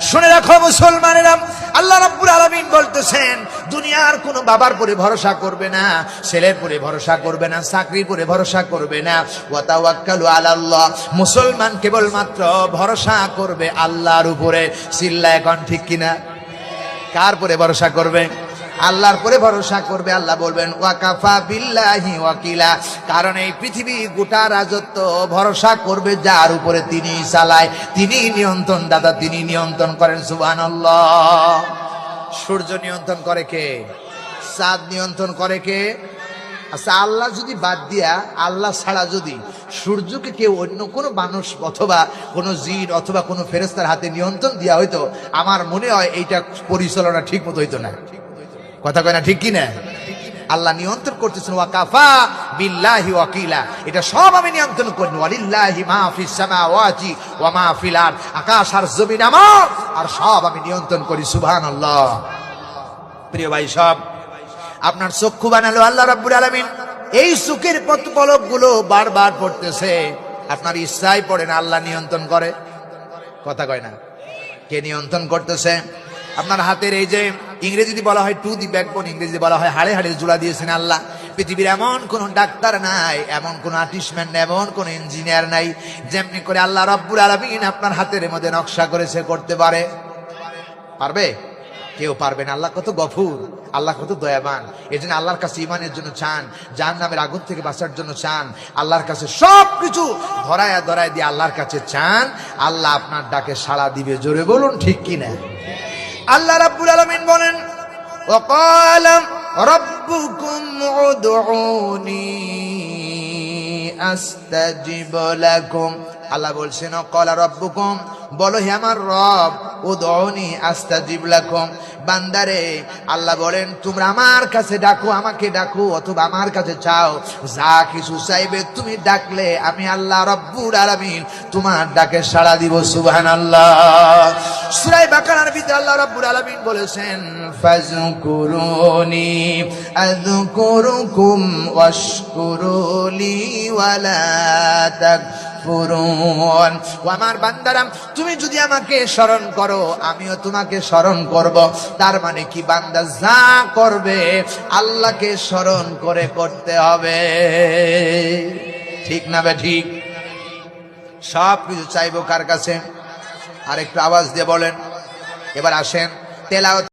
শুনে রাখো মুসলমানেরা, আল্লাহ রাব্বুল আলামিন বলতেছেন দুনিয়ার কোনো বাবার পরে ভরসা করবে না, ছেলের পরে ভরসা করবে না, চাকরির পরে ভরসা করবে না। ওয়া তাওয়াক্কালু আলাল্লাহ, মুসলমান কেবলমাত্র ভরসা করবে আল্লাহর উপরে। চিল্লা এখন ঠিক কিনা? কার পরে ভরসা করবে? আল্লাহর পরে ভরসা করবে। আল্লাহ বলবেন ওয়াকাফা বিল্লাহি ওয়াকিলা, কারণ এই পৃথিবী গোটা রাজত্ব ভরসা করবে যার উপরে তিনি চালায়, তিনি নিয়ন্ত্রণ দাতা, তিনি নিয়ন্ত্রণ করেন। সুবহানাল্লাহ। সূর্য নিয়ন্ত্রণ করে কে? চাঁদ নিয়ন্ত্রণ করে কে? আচ্ছা, আল্লাহ যদি বাদ দিয়া, আল্লাহ ছাড়া যদি সূর্যকে কেউ অন্য কোনো মানুষ অথবা কোনো জিন অথবা কোনো ফেরেশতার হাতে নিয়ন্ত্রণ দেওয়া হইতো, আমার মনে হয় এইটা পরিচালনা ঠিক মতো হইতো না। কথা কয় না ঠিক কিনা? আল্লাহ নিয়ন্ত্রণ করতেছেন ওয়াকাফা বিল্লাহি ওয়াকিলা, এটা সব আমি নিয়ন্ত্রণ করি। ওয়ালিল্লাহি মা ফিস সামাওয়াতি ওয়া মা ফিল আরদ, আকাশ আর জমিন আমার, আর সব আমি নিয়ন্ত্রণ করি। সুবহানাল্লাহ। প্রিয় ভাই, সব আপনার চক্ষু বানালো আল্লাহ রাব্বুল আলামিন। এই চোখের পলক গুলো বারবার পড়তেছে, আপনার ইচ্ছায় পড়ে না, আল্লাহ নিয়ন্ত্রণ করে। কথা কয় না? কে নিয়ন্ত্রণ করতেছে? আপনার হাতের এই যে ইংরেজিতে বলা হয় টু দি ব্যাকবোন, ইংরেজিতে বলা হয় হাড়ে হাড়ে জোড়া দিয়েছেন আল্লাহ। পৃথিবীর এমন কোন ডাক্তার নাই, এমন কোন আর্টিস্টম্যান, এমন কোন ইঞ্জিনিয়ার নাই যেমনি করে আল্লাহ রাব্বুল আলামিন আপনার হাতের মধ্যে নকশা করেছে করতে পারে। পারবে? কেউ পারবে না। আল্লাহ কত গফুর, আল্লাহ কত দয়াবান। এই জন্য আল্লাহর কাছে ইমানের জন্য চান, জাহান্নামের আগুন থেকে বাঁচার জন্য চান, আল্লাহর কাছে সবকিছু ধরায় ধরায় দিয়ে আল্লাহর কাছে চান, আল্লাহ আপনার ডাকে সাড়া দিবে। জোরে বলুন ঠিক কিনা? আল্লাহ রাব্বুল আলামিন বলেন ওয়াকালা রাব্বুকুম উদউনি আস্তাজিব লাকুম। আল্লাহ বলছেন ওয়াকালা রাব্বুকুম, বলো হে আমার রব, উদউনি আস্তাজিব লাকুম। বান্দারে, আল্লাহ বলেন তোমরা আমার কাছে ডাকো, আমাকে ডাকো অথবা আমার কাছে চাও, যা কিছু চাইবে তুমি ডাকলে আমি আল্লাহ রাব্বুল আলামিন তোমার ডাকে সাড়া দিব। সুবহানাল্লাহ। সূরা বাকারার ভিতরে আল্লাহ রাব্বুল আলামিন বলেছেন ফাযকুরুনি আযকুরুকুম ওয়াশকুরুলি ওয়ালা তাকফুরুন। ও আমার বান্দারা, তুমি যদি আমাকে স্মরণ করো আমিও তোমাকে স্মরণ করব। তার মানে কি? বান্দা যা করবে আল্লাহকে স্মরণ করে করতে হবে। ঠিক না বে ঠিক? সব কিছু চাইবো কার কাছে? আর একটু আওয়াজ দিয়ে বলেন। এবার আসেন তেলাওয়াত